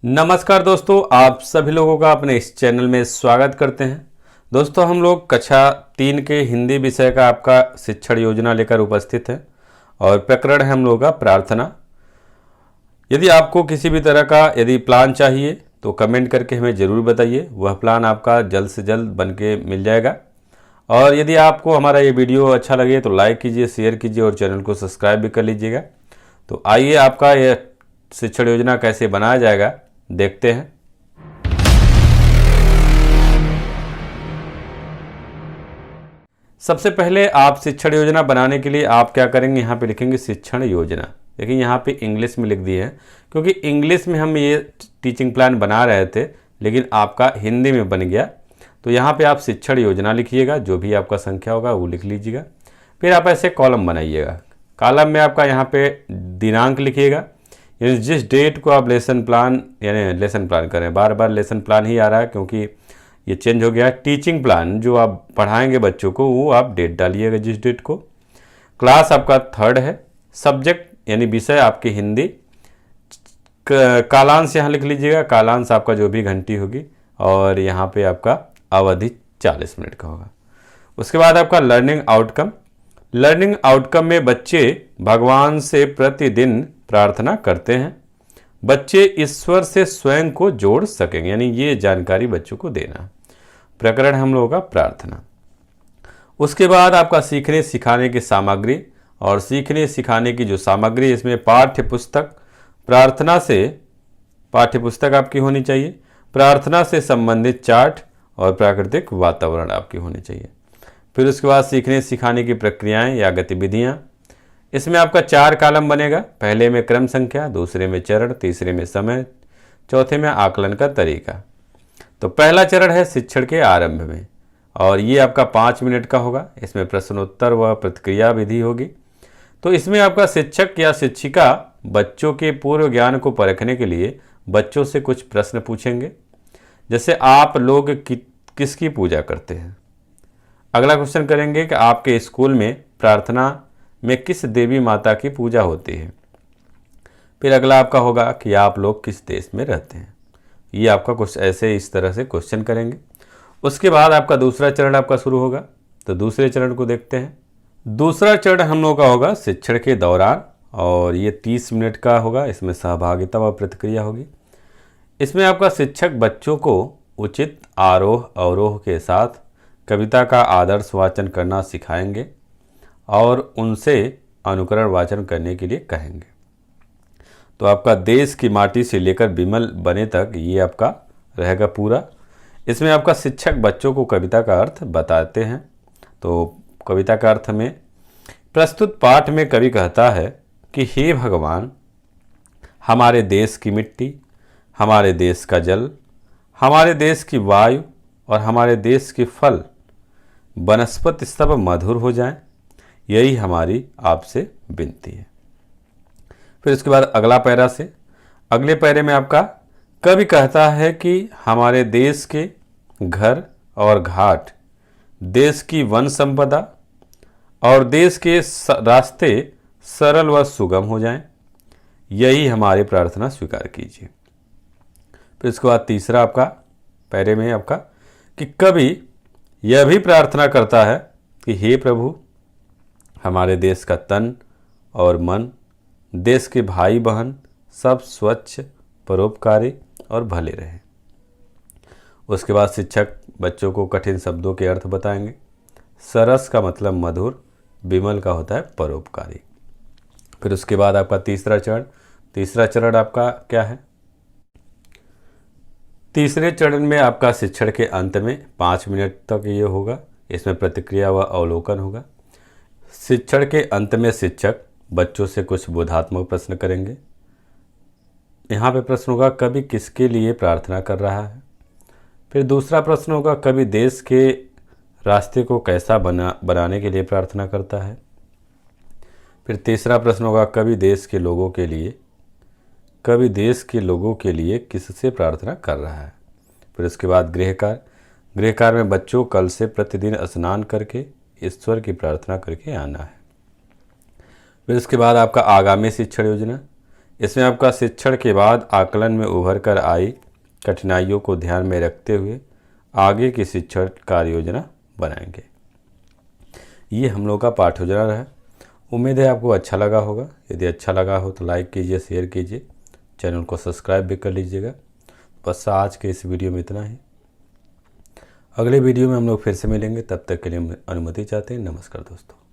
नमस्कार दोस्तों, आप सभी लोगों का अपने इस चैनल में स्वागत करते हैं। दोस्तों, हम लोग कक्षा 3 के हिंदी विषय का आपका शिक्षण योजना लेकर उपस्थित हैं और प्रकरण है हम लोगों का प्रार्थना। यदि आपको किसी भी तरह का प्लान चाहिए तो कमेंट करके हमें ज़रूर बताइए, वह प्लान आपका जल्द से जल्द बन के मिल जाएगा। और यदि आपको हमारा ये वीडियो अच्छा लगे तो लाइक कीजिए, शेयर कीजिए और चैनल को सब्सक्राइब भी कर लीजिएगा। तो आइए आपका यह शिक्षण योजना कैसे बनाया जाएगा देखते हैं। सबसे पहले आप शिक्षण योजना बनाने के लिए आप क्या करेंगे, यहाँ पे लिखेंगे शिक्षण योजना। देखिए यहाँ पे इंग्लिश में लिख दिए हैं क्योंकि इंग्लिश में हम ये टीचिंग प्लान बना रहे थे, लेकिन आपका हिंदी में बन गया। तो यहाँ पे आप शिक्षण योजना लिखिएगा, जो भी आपका संख्या होगा वो लिख लीजिएगा। फिर आप ऐसे कॉलम बनाइएगा। कॉलम में आपका यहाँ पे दिनांक लिखिएगा, यानी जिस डेट को आप लेसन प्लान करें। बार बार लेसन प्लान ही आ रहा है क्योंकि ये चेंज हो गया है। टीचिंग प्लान जो आप पढ़ाएंगे बच्चों को वो आप डेट डालिएगा, जिस डेट को। क्लास आपका 3rd है। सब्जेक्ट यानी विषय आपकी हिंदी। कालांश यहाँ लिख लीजिएगा, कालांश आपका जो भी घंटी होगी। और यहाँ पे आपका अवधि 40 मिनट का होगा। उसके बाद आपका लर्निंग आउटकम। लर्निंग आउटकम में बच्चे भगवान से प्रतिदिन प्रार्थना करते हैं। बच्चे ईश्वर से स्वयं को जोड़ सकेंगे, यानी ये जानकारी बच्चों को देना। प्रकरण हम लोगों का प्रार्थना। उसके बाद आपका सीखने सिखाने की सामग्री। और सीखने सिखाने की जो सामग्री, इसमें पाठ्य पुस्तक, पाठ्य पुस्तक आपकी होनी चाहिए। प्रार्थना से संबंधित चार्ट और प्राकृतिक वातावरण आपकी होनी चाहिए। फिर उसके बाद सीखने सिखाने की प्रक्रियाएं या गतिविधियां। इसमें आपका 4 कॉलम बनेगा। पहले में क्रम संख्या, दूसरे में चरण, तीसरे में समय, चौथे में आकलन का तरीका। तो पहला चरण है शिक्षण के आरंभ में, और ये आपका 5 मिनट का होगा। इसमें प्रश्नोत्तर व प्रतिक्रिया विधि होगी। तो इसमें आपका शिक्षक या शिक्षिका बच्चों के पूर्व ज्ञान को परखने के लिए बच्चों से कुछ प्रश्न पूछेंगे, जैसे आप लोग किसकी पूजा करते हैं। अगला क्वेश्चन करेंगे कि आपके स्कूल में प्रार्थना में किस देवी माता की पूजा होती है। फिर अगला आपका होगा कि आप लोग किस देश में रहते हैं। ये आपका कुछ ऐसे इस तरह से क्वेश्चन करेंगे। उसके बाद आपका दूसरा चरण आपका शुरू होगा। तो दूसरे चरण को देखते हैं। दूसरा चरण हम लोग का होगा शिक्षण के दौरान, और ये 30 मिनट का होगा। इसमें सहभागिता व प्रतिक्रिया होगी। इसमें आपका शिक्षक बच्चों को उचित आरोह अवरोह के साथ कविता का आदर्श वाचन करना सिखाएंगे और उनसे अनुकरण वाचन करने के लिए कहेंगे। तो आपका देश की माटी से लेकर विमल बने तक ये आपका रहेगा पूरा। इसमें आपका शिक्षक बच्चों को कविता का अर्थ बताते हैं। तो कविता का अर्थ में प्रस्तुत पाठ में कवि कहता है कि हे भगवान, हमारे देश की मिट्टी, हमारे देश का जल, हमारे देश की वायु और हमारे देश के फल वनस्पति सब मधुर हो जाएं, यही हमारी आपसे विनती है। फिर उसके बाद अगला पैरा से, अगले पैरे में आपका कवि कहता है कि हमारे देश के घर और घाट, देश की वन संपदा और देश के रास्ते सरल व सुगम हो जाएं, यही हमारी प्रार्थना स्वीकार कीजिए। फिर उसके बाद तीसरा आपका पैरे में आपका कि कवि यह भी प्रार्थना करता है कि हे प्रभु, हमारे देश का तन और मन, देश के भाई बहन सब स्वच्छ, परोपकारी और भले रहे। उसके बाद शिक्षक बच्चों को कठिन शब्दों के अर्थ बताएंगे। सरस का मतलब मधुर, विमल का होता है परोपकारी। फिर उसके बाद आपका तीसरा चरण आपका क्या है। तीसरे चरण में आपका शिक्षण के अंत में 5 मिनट तक ये होगा। इसमें प्रतिक्रिया व अवलोकन होगा। शिक्षण के अंत में शिक्षक बच्चों से कुछ बोधात्मक प्रश्न करेंगे। यहाँ पे प्रश्न होगा कवि किसके लिए प्रार्थना कर रहा है। फिर दूसरा प्रश्न होगा कवि देश के रास्ते को कैसा बनाने के लिए प्रार्थना करता है। फिर तीसरा प्रश्न होगा कवि देश के लोगों के लिए किससे प्रार्थना कर रहा है। फिर उसके बाद गृह कार्य में बच्चों कल से प्रतिदिन स्नान करके ईश्वर की प्रार्थना करके आना है। फिर उसके बाद आपका आगामी शिक्षण योजना इसमें आपका शिक्षण के बाद आकलन में उभर कर आई कठिनाइयों को ध्यान में रखते हुए आगे की शिक्षण कार्य योजना बनाएंगे। ये हम लोग का पाठ योजना रहा। उम्मीद है आपको अच्छा लगा होगा। यदि अच्छा लगा हो तो लाइक कीजिए, शेयर कीजिए, चैनल को सब्सक्राइब भी कर लीजिएगा। बस आज के इस वीडियो में इतना ही। अगले वीडियो में हम लोग फिर से मिलेंगे, तब तक के लिए अनुमति चाहते हैं। नमस्कार दोस्तों।